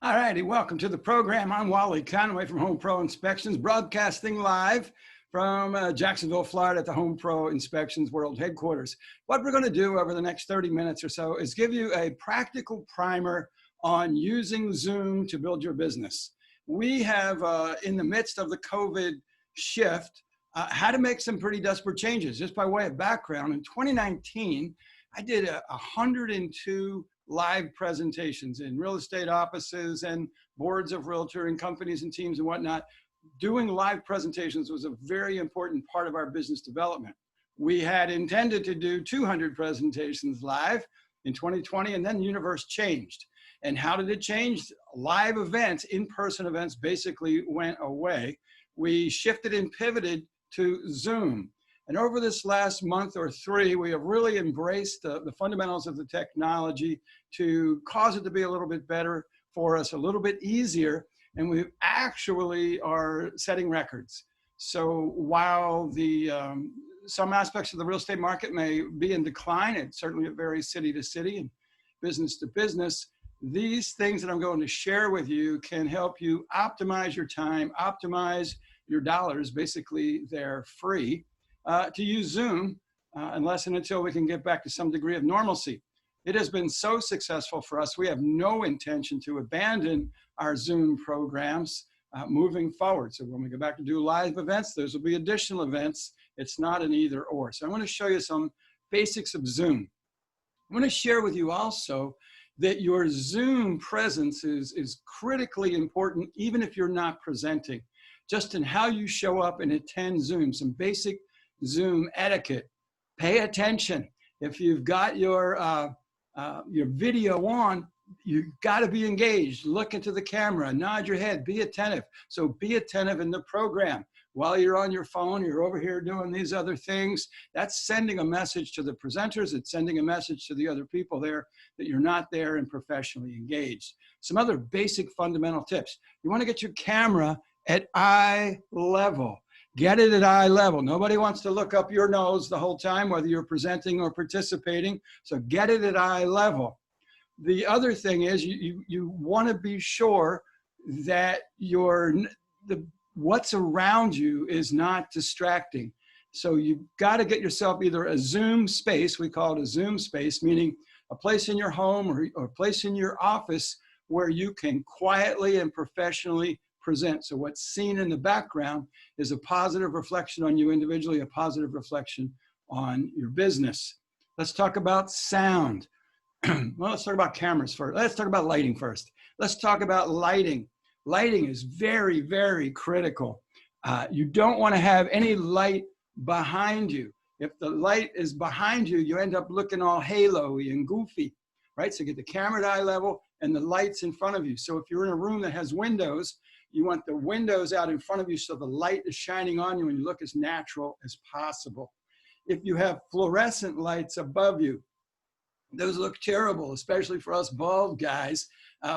All righty, welcome to the program. I'm Wally Conway from HomePro Inspections, broadcasting live from Jacksonville, Florida at the HomePro Inspections World Headquarters. What we're going to do over the next 30 minutes or so is give you a practical primer on using Zoom to build your business. We have, in the midst of the COVID shift, had to make some pretty desperate changes. Just by way of background, in 2019, I did 102 live presentations in real estate offices and boards of realtor and companies and teams and whatnot. Doing live presentations was a very important part of our business development. We had intended to do 200 presentations live in 2020, and then the universe changed. And how did it change? Live events, in-person events basically went away. We shifted and pivoted to Zoom. And over this last month or three, we have really embraced the fundamentals of the technology to cause it to be a little bit better for us, a little bit easier, and we actually are setting records. So while some aspects of the real estate market may be in decline, it certainly varies city to city and business to business, these things that I'm going to share with you can help you optimize your time, optimize your dollars. Basically, they're free to use Zoom unless and until we can get back to some degree of normalcy. It has been so successful for us. We have no intention to abandon our Zoom programs moving forward. So when we go back to do live events, those will be additional events. It's not an either or. So I want to show you some basics of Zoom. I want to share with you also that your Zoom presence is critically important, even if you're not presenting. Just in how you show up and attend Zoom, some basic Zoom etiquette. Pay attention. If you've got your video on, you've got to be engaged. Look into the camera, nod your head, be attentive. So be attentive in the program. While you're on your phone, you're over here doing these other things. That's sending a message to the presenters. It's sending a message to the other people there that you're not there and professionally engaged. Some other basic fundamental tips. You want to get your camera at eye level. Get it at eye level. Nobody wants to look up your nose the whole time, whether you're presenting or participating. So get it at eye level. The other thing is you want to be sure that what's around you is not distracting. So you've got to get yourself either a Zoom space, we call it a Zoom space, meaning a place in your home or a place in your office where you can quietly and professionally present. So what's seen in the background is a positive reflection on you individually, a positive reflection on your business. Let's talk about sound. Well, let's talk about cameras first. Let's talk about lighting first. Let's talk about lighting. Lighting is very, very critical. You don't want to have any light behind you. If the light is behind you, you end up looking all halo-y and goofy, right? So get the camera at eye level and the lights in front of you. So if you're in a room that has windows, you want the windows out in front of you so the light is shining on you and you look as natural as possible. If you have fluorescent lights above you, those look terrible, especially for us bald guys.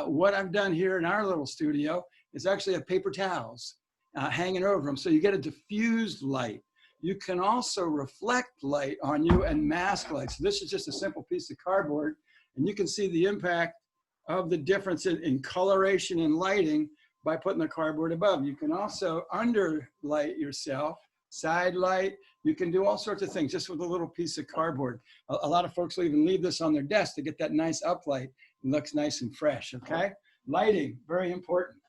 What I've done here in our little studio is actually have paper towels hanging over them. So you get a diffused light. You can also reflect light on you and mask light. So this is just a simple piece of cardboard, and you can see the impact of the difference in coloration and lighting by putting the cardboard above. You can also underlight yourself, side light. You can do all sorts of things just with a little piece of cardboard. A lot of folks will even leave this on their desk to get that nice uplight. It looks nice and fresh, okay? Lighting, very important.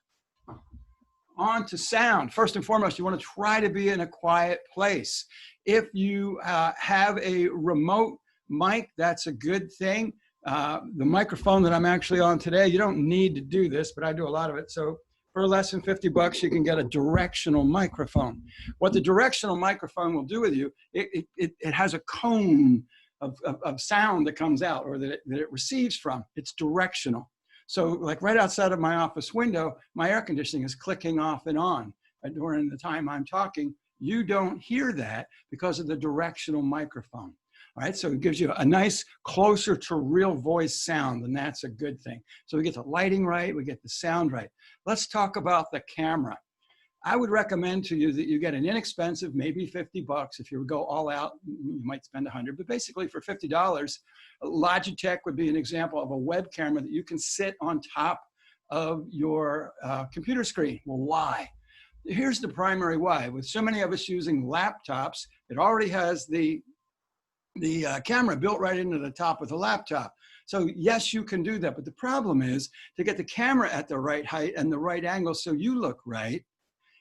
On to sound. First and foremost, you want to try to be in a quiet place. If you have a remote mic, that's a good thing. The microphone that I'm actually on today, you don't need to do this, but I do a lot of it. So for less than 50 bucks, you can get a directional microphone. What the directional microphone will do with you, it has a cone of sound that comes out, or that it receives from. It's directional. So like right outside of my office window, my air conditioning is clicking off and on during the time I'm talking. You don't hear that because of the directional microphone. All right, so it gives you a nice closer to real voice sound, and that's a good thing. So we get the lighting right, we get the sound right. Let's talk about the camera. I would recommend to you that you get an inexpensive, maybe 50 bucks. If you go all out, you might spend 100, but basically for $50, Logitech would be an example of a web camera that you can sit on top of your computer screen. Well, why? Here's the primary why. With so many of us using laptops, it already has the camera built right into the top of the laptop. So yes, you can do that, but the problem is to get the camera at the right height and the right angle so you look right.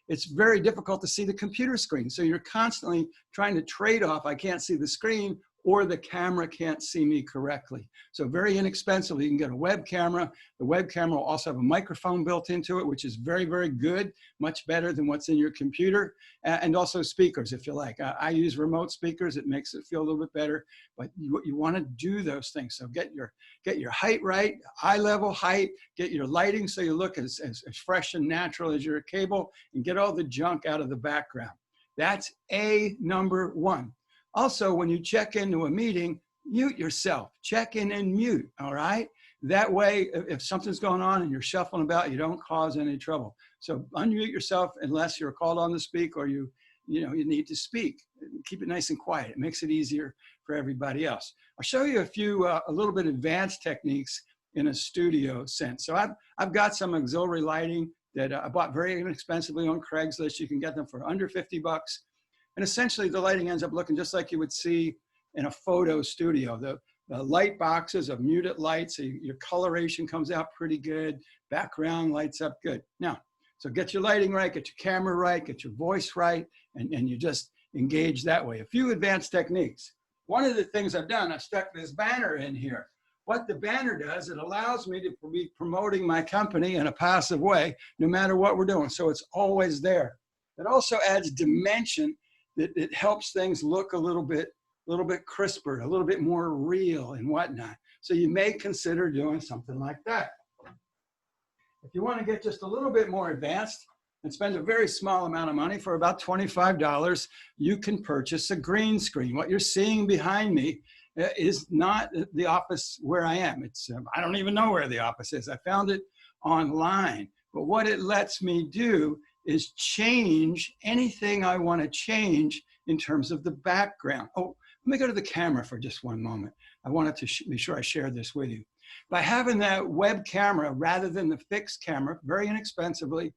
It's very difficult to see the computer screen. So you're constantly trying to trade off, I can't see the screen, or the camera can't see me correctly. So very inexpensively, you can get a web camera. The web camera will also have a microphone built into it, which is very, very good, much better than what's in your computer, and also speakers, if you like. I use remote speakers. It makes it feel a little bit better, but you want to do those things. So get your height right, eye level height, get your lighting so you look as fresh and natural as your cable, and get all the junk out of the background. That's number one. Also, when you check into a meeting, mute yourself. Check in and mute, all right? That way, if something's going on and you're shuffling about, you don't cause any trouble. So unmute yourself unless you're called on to speak or you need to speak. Keep it nice and quiet. It makes it easier for everybody else. I'll show you a little bit advanced techniques in a studio sense. So I've got some auxiliary lighting that I bought very inexpensively on Craigslist. You can get them for under 50 bucks. And essentially the lighting ends up looking just like you would see in a photo studio. The light boxes of muted light, so your coloration comes out pretty good, background lights up good. Now, so get your lighting right, get your camera right, get your voice right, and you just engage that way. A few advanced techniques. One of the things I've done, I stuck this banner in here. What the banner does, it allows me to be promoting my company in a passive way, no matter what we're doing. So it's always there. It also adds dimension. It helps things look a little bit crisper, a little bit more real and whatnot. So you may consider doing something like that. If you want to get just a little bit more advanced and spend a very small amount of money, for about $25, you can purchase a green screen. What you're seeing behind me is not the office where I am. I don't even know where the office is. I found it online. But what it lets me do is change anything I want to change in terms of the background. Oh, let me go to the camera for just one moment. I wanted to be sure I shared this with you. By having that web camera rather than the fixed camera, very inexpensively,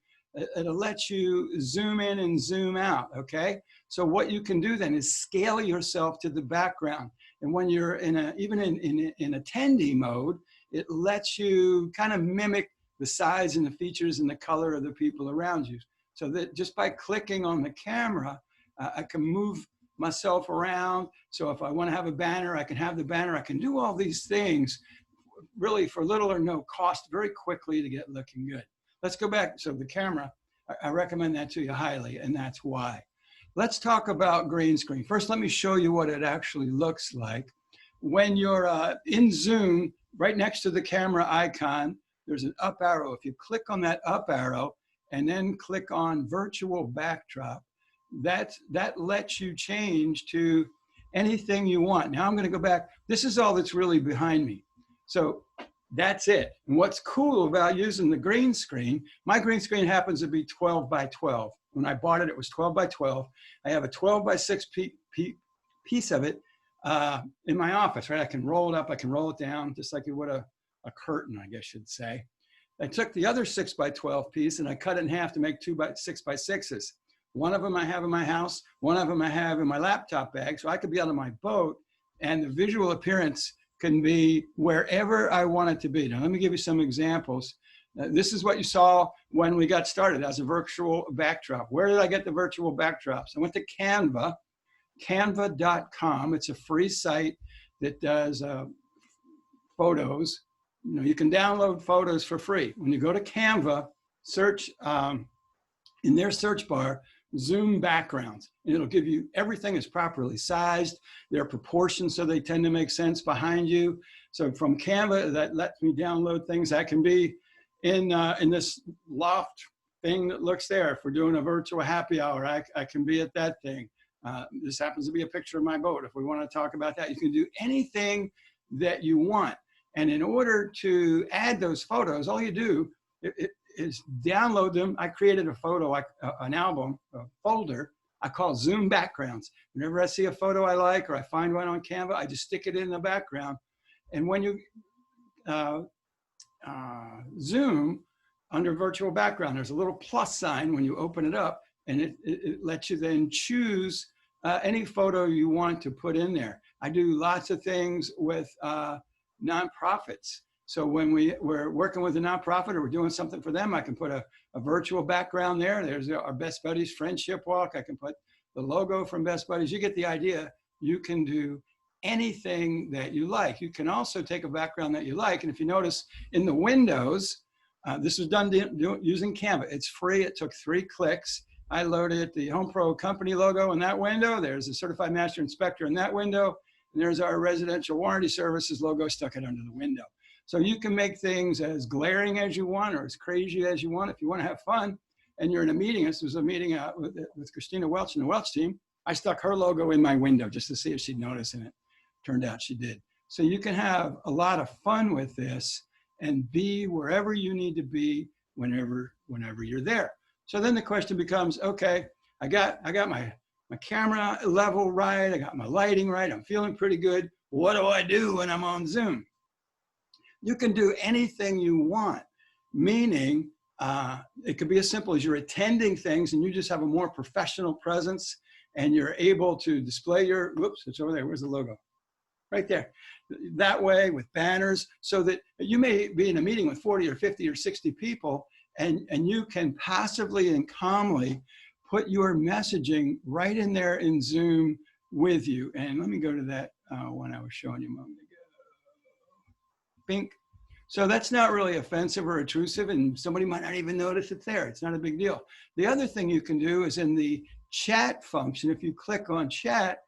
it'll let you zoom in and zoom out, okay? So what you can do then is scale yourself to the background. And when you're even in attendee mode, it lets you kind of mimic the size and the features and the color of the people around you. So that just by clicking on the camera, I can move myself around. So if I want to have a banner, I can have the banner. I can do all these things really for little or no cost very quickly to get looking good. Let's go back. So the camera, I recommend that to you highly, and that's why. Let's talk about green screen. First, let me show you what it actually looks like. When you're in Zoom, right next to the camera icon, there's an up arrow. If you click on that up arrow, and then click on virtual backdrop, that lets you change to anything you want. Now I'm going to go back. This is all that's really behind me. So that's it. And what's cool about using the green screen, my green screen happens to be 12 by 12. When I bought it, it was 12 by 12. I have a 12 by 6 piece of it in my office, right? I can roll it up, I can roll it down, just like you would a curtain, I guess you'd say. I took the other 6 by 12 piece and I cut it in half to make 2 by 6 by 6s. One of them I have in my house, one of them I have in my laptop bag, so I could be out on my boat and the visual appearance can be wherever I want it to be. Now, let me give you some examples. This is what you saw when we got started as a virtual backdrop. Where did I get the virtual backdrops? I went to Canva, canva.com. It's a free site that does photos. You know, you can download photos for free. When you go to Canva, search in their search bar, Zoom backgrounds, and it'll give you everything is properly sized. They're proportioned so they tend to make sense behind you. So from Canva, that lets me download things. I can be in this loft thing that looks there. If we're doing a virtual happy hour, I can be at that thing. This happens to be a picture of my boat. If we want to talk about that, you can do anything that you want. And in order to add those photos, all you do is download them. I created a photo, like an album, a folder, I call Zoom backgrounds. Whenever I see a photo I like or I find one on Canva, I just stick it in the background. And when you Zoom, under virtual background, there's a little plus sign when you open it up, and it lets you then choose any photo you want to put in there. I do lots of things with nonprofits. So when we're working with a nonprofit or we're doing something for them, I can put a virtual background there. There's our Best Buddies Friendship Walk. I can put the logo from Best Buddies. You get the idea. You can do anything that you like. You can also take a background that you like. And if you notice in the windows, this was done using Canva. It's free. It took 3 clicks. I loaded the HomePro company logo in that window. There's a Certified Master Inspector in that window. And there's our Residential Warranty Services logo, stuck it under the window. So you can make things as glaring as you want or as crazy as you want. If you want to have fun and you're in a meeting, this was a meeting with Christina Welch and the Welch team, I stuck her logo in my window just to see if she'd notice, and it turned out she did. So you can have a lot of fun with this and be wherever you need to be whenever you're there. So then the question becomes, okay, I got my camera level right, I got my lighting right, I'm feeling pretty good. What do I do when I'm on Zoom? You can do anything you want, meaning it could be as simple as you're attending things and you just have a more professional presence and you're able to display your, whoops, it's over there, where's the logo? Right there. That way with banners, so that you may be in a meeting with 40 or 50 or 60 people and you can passively and calmly put your messaging right in there in Zoom with you. And let me go to that one I was showing you a moment ago. Bink. So that's not really offensive or intrusive, and somebody might not even notice it's there. It's not a big deal. The other thing you can do is in the chat function, if you click on chat,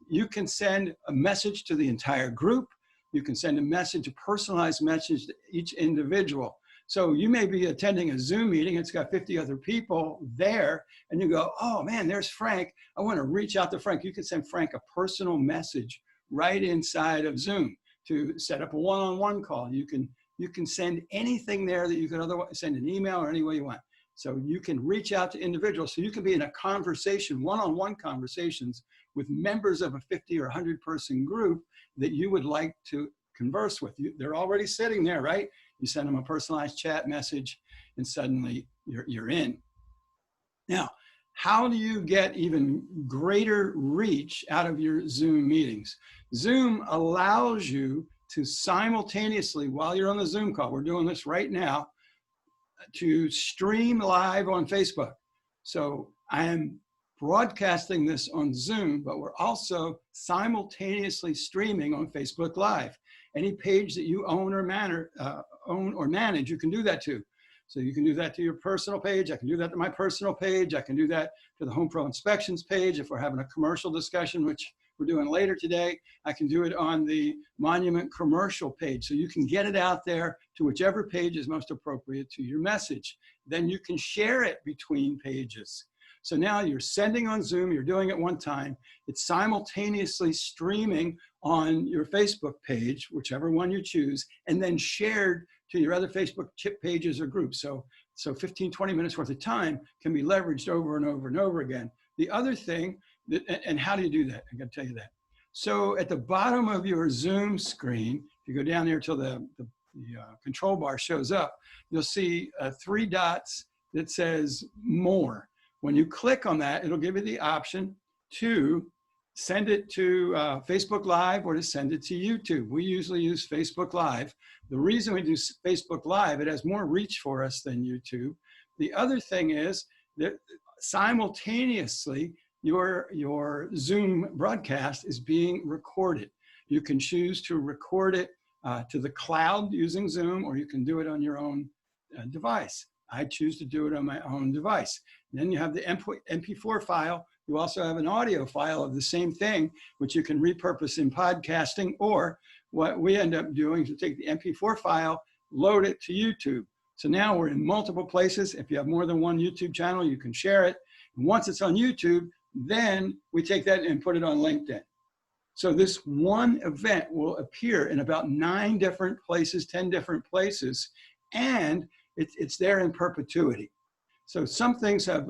you can send a message to the entire group. You can send a message, a personalized message to each individual. So you may be attending a Zoom meeting, it's got 50 other people there, and you go, oh man, there's Frank. I want to reach out to Frank. You can send Frank a personal message right inside of Zoom to set up a one-on-one call. You can send anything there that you could otherwise send an email or any way you want. So you can reach out to individuals. So you can be in a conversation, one-on-one conversations with members of a 50 or 100 person group that you would like to converse with. They're already sitting there, right? You send them a personalized chat message and suddenly you're in. Now, how do you get even greater reach out of your Zoom meetings? Zoom allows you to simultaneously, while you're on the Zoom call, we're doing this right now, to stream live on Facebook. So I am broadcasting this on Zoom, but we're also simultaneously streaming on Facebook Live. Any page that you own or manage, you can do that to. So you can do that to your personal page. I can do that to my personal page. I can do that to the HomePro Inspections page. If we're having a commercial discussion, which we're doing later today, I can do it on the Monument commercial page. So you can get it out there to whichever page is most appropriate to your message. Then you can share it between pages. So now you're sending on Zoom, you're doing it one time, it's simultaneously streaming on your Facebook page, whichever one you choose, and then shared to your other Facebook pages or groups. So So 15, 20 minutes worth of time can be leveraged over and over and over again. The other thing, and how do you do that? I got to tell you that. So at the bottom of your Zoom screen, if you go down there till the control bar shows up, you'll see 3 dots that says more. When you click on that, it'll give you the option to send it to Facebook Live or to send it to YouTube. We usually use Facebook Live. The reason we do Facebook Live, it has more reach for us than YouTube. The other thing is that simultaneously, your Zoom broadcast is being recorded. You can choose to record it to the cloud using Zoom, or you can do it on your own device. I choose to do it on my own device. And then you have the MP4 file. You also have an audio file of the same thing, which you can repurpose in podcasting, or what we end up doing is we take the MP4 file, load it to YouTube. So now we're in multiple places. If you have more than one YouTube channel, you can share it. And once it's on YouTube, then we take that and put it on LinkedIn. So this one event will appear in about 9 different places, 10 different places, and it's there in perpetuity. So some things have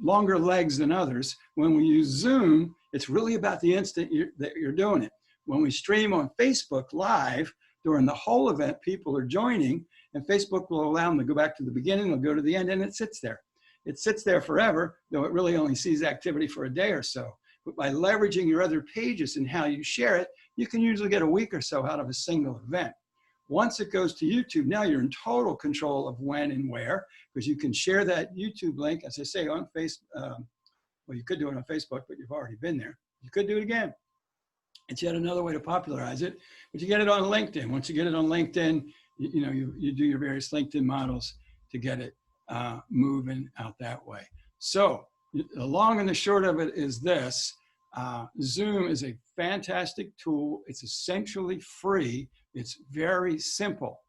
longer legs than others. When we use Zoom, it's really about the instant that you're doing it. When we stream on Facebook Live, during the whole event, people are joining, and Facebook will allow them to go back to the beginning, they'll go to the end, and it sits there. It sits there forever, though it really only sees activity for a day or so. But by leveraging your other pages and how you share it, you can usually get a week or so out of a single event. Once it goes to YouTube, now you're in total control of when and where, because you can share that YouTube link, as I say, on Facebook. Well, you could do it on Facebook, but you've already been there. You could do it again. It's yet another way to popularize it, but you get it on LinkedIn. Once you get it on LinkedIn, you do your various LinkedIn models to get it moving out that way. So the long and the short of it is this. Zoom is a fantastic tool. It's essentially free. It's very simple.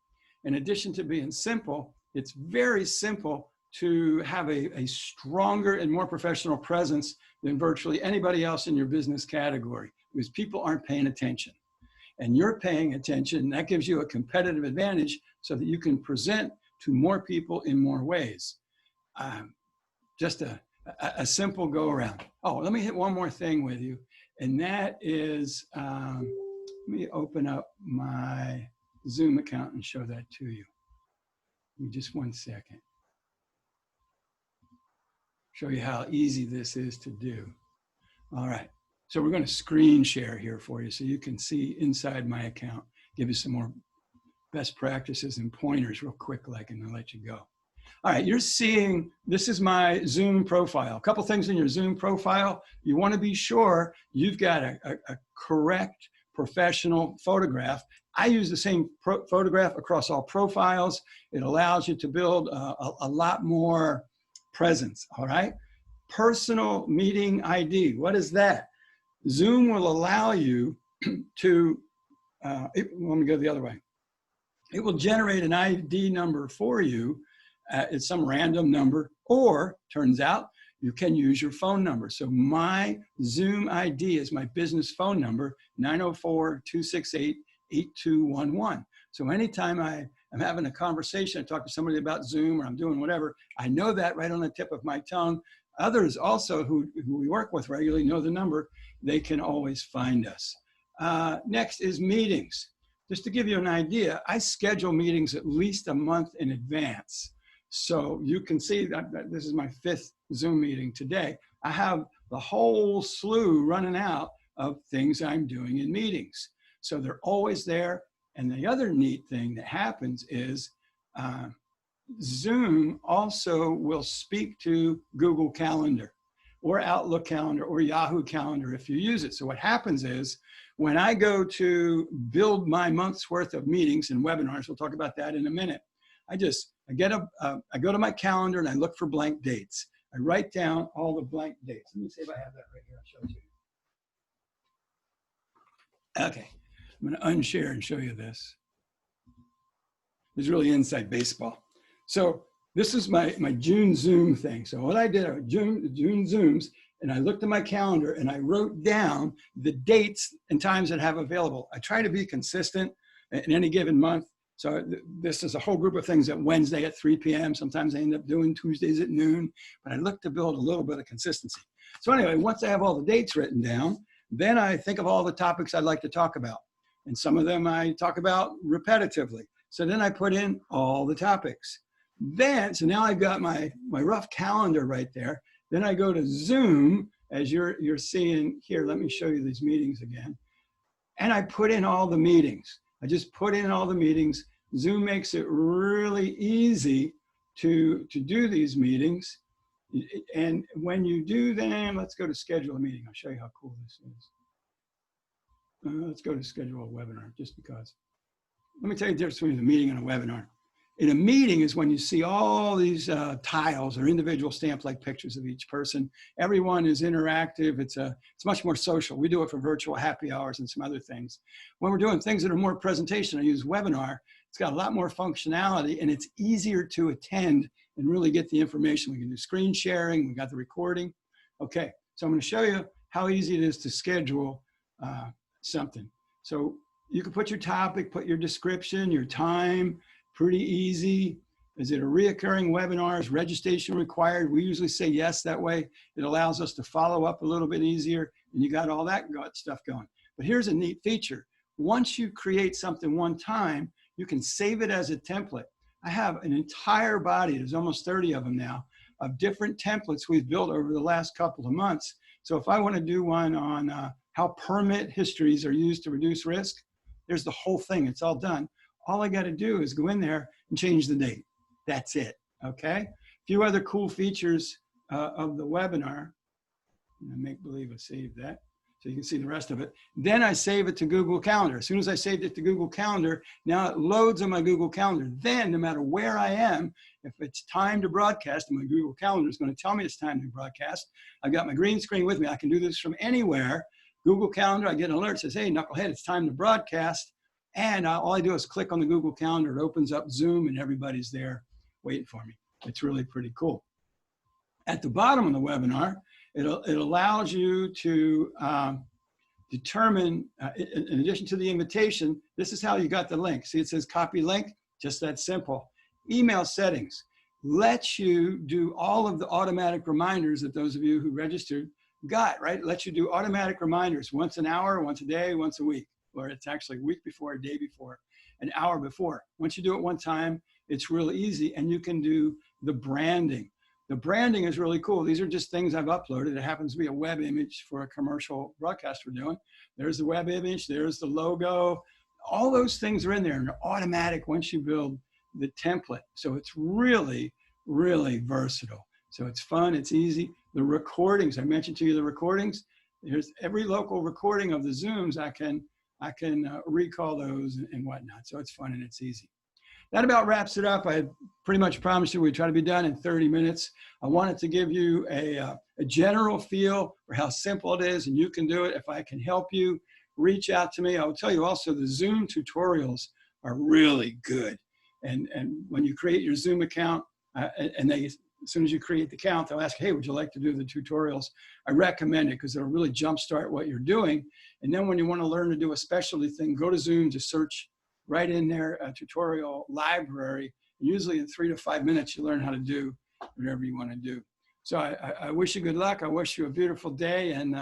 In addition to being simple, it's very simple to have a stronger and more professional presence than virtually anybody else in your business category, because people aren't paying attention. And you're paying attention, and that gives you a competitive advantage so that you can present to more people in more ways. Just a simple go around. Oh, let me hit one more thing with you, and that is, let me open up my Zoom account and show that to you. Give me just 1 second. Show you how easy this is to do. All right, so we're going to screen share here for you so you can see inside my account, give you some more best practices and pointers real quick, like, and I'll let you go. All right, you're seeing, this is my Zoom profile. A couple things in your Zoom profile. You want to be sure you've got a correct professional photograph. I use the same photograph across all profiles. It allows you to build a lot more presence, all right? Personal meeting ID, what is that? Zoom will allow you to, let me go the other way. It will generate an ID number for you. It's some random number, or turns out you can use your phone number. So my Zoom ID is my business phone number, 904-268-8211. So anytime I am having a conversation, I talk to somebody about Zoom, or I'm doing whatever, I know that right on the tip of my tongue. Others also who we work with regularly know the number. They can always find us. Next is meetings. Just to give you an idea, I schedule meetings at least a month in advance. So you can see that this is my 5th Zoom meeting today. I have the whole slew running out of things I'm doing in meetings. So they're always there. And the other neat thing that happens is Zoom also will speak to Google Calendar or Outlook Calendar or Yahoo Calendar if you use it. So what happens is when I go to build my month's worth of meetings and webinars, we'll talk about that in a minute, I go to my calendar and I look for blank dates. I write down all the blank dates. Let me see if I have that right here. I'll show it to you. Okay, I'm going to unshare and show you this. This is really inside baseball. So this is my June Zoom thing. So what I did, June Zooms, and I looked at my calendar and I wrote down the dates and times that I have available. I try to be consistent in any given month. So this is a whole group of things at Wednesday at 3 p.m. Sometimes I end up doing Tuesdays at noon, but I look to build a little bit of consistency. So anyway, once I have all the dates written down, then I think of all the topics I'd like to talk about. And some of them I talk about repetitively. So then I put in all the topics. Then, so now I've got my rough calendar right there. Then I go to Zoom, as you're seeing here. Let me show you these meetings again. And I put in all the meetings. I just put in all the meetings. Zoom makes it really easy to do these meetings. And when you do them, let's go to schedule a meeting. I'll show you how cool this is. Let's go to schedule a webinar, just because. Let me tell you the difference between a meeting and a webinar. In a meeting is when you see all these tiles or individual stamp-like pictures of each person. Everyone is interactive. It's much more social. We do it for virtual happy hours and some other things. When we're doing things that are more presentation, I use webinar. It's got a lot more functionality, and it's easier to attend and really get the information. We can do screen sharing. We got the recording. Okay, so I'm going to show you how easy it is to schedule something. So you can put your topic, put your description, your time. Pretty easy. Is it a reoccurring webinar? Is registration required? We usually say yes. That way it allows us to follow up a little bit easier, and you got all that stuff going. But here's a neat feature. Once you create something one time, you can save it as a template. I have an entire body, there's almost 30 of them now, of different templates we've built over the last couple of months. So if I want to do one on how permit histories are used to reduce risk, there's the whole thing. It's all done. All I got to do is go in there and change the date. That's it, okay? A few other cool features of the webinar. Make believe I saved that so you can see the rest of it. Then I save it to Google Calendar. As soon as I saved it to Google Calendar, now it loads on my Google Calendar. Then no matter where I am, if it's time to broadcast, and my Google Calendar is going to tell me it's time to broadcast, I've got my green screen with me. I can do this from anywhere. Google Calendar, I get an alert that says, hey, knucklehead, it's time to broadcast. And all I do is click on the Google Calendar. It opens up Zoom, and everybody's there waiting for me. It's really pretty cool. At the bottom of the webinar, it allows you to determine, in addition to the invitation, this is how you got the link. See, it says copy link, just that simple. Email settings lets you do all of the automatic reminders that those of you who registered got, right? It lets you do automatic reminders once an hour, once a day, once a week. Or it's actually a week before, a day before, an hour before. Once you do it one time, it's really easy, and you can do the branding. The branding is really cool. These are just things I've uploaded. It happens to be a web image for a commercial broadcast we're doing. There's the web image, there's the logo. All those things are in there, and they're automatic once you build the template. So it's really, really versatile. So it's fun, it's easy. The recordings, I mentioned to you the recordings. There's every local recording of the Zooms I can recall those and whatnot. So it's fun and it's easy. That about wraps it up. I pretty much promised you we'd try to be done in 30 minutes. I wanted to give you a general feel for how simple it is, and you can do it. If I can help you, reach out to me. I will tell you also the Zoom tutorials are really good. And when you create your Zoom account, as soon as you create the account, they'll ask, hey, would you like to do the tutorials? I recommend it because it'll really jumpstart what you're doing. And then when you want to learn to do a specialty thing, go to Zoom, just search right in there a tutorial library. And usually in 3 to 5 minutes, you learn how to do whatever you want to do. So I wish you good luck. I wish you a beautiful day, and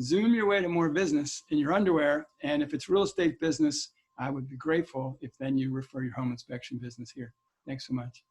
Zoom your way to more business in your underwear. And if it's real estate business, I would be grateful if then you refer your home inspection business here. Thanks so much.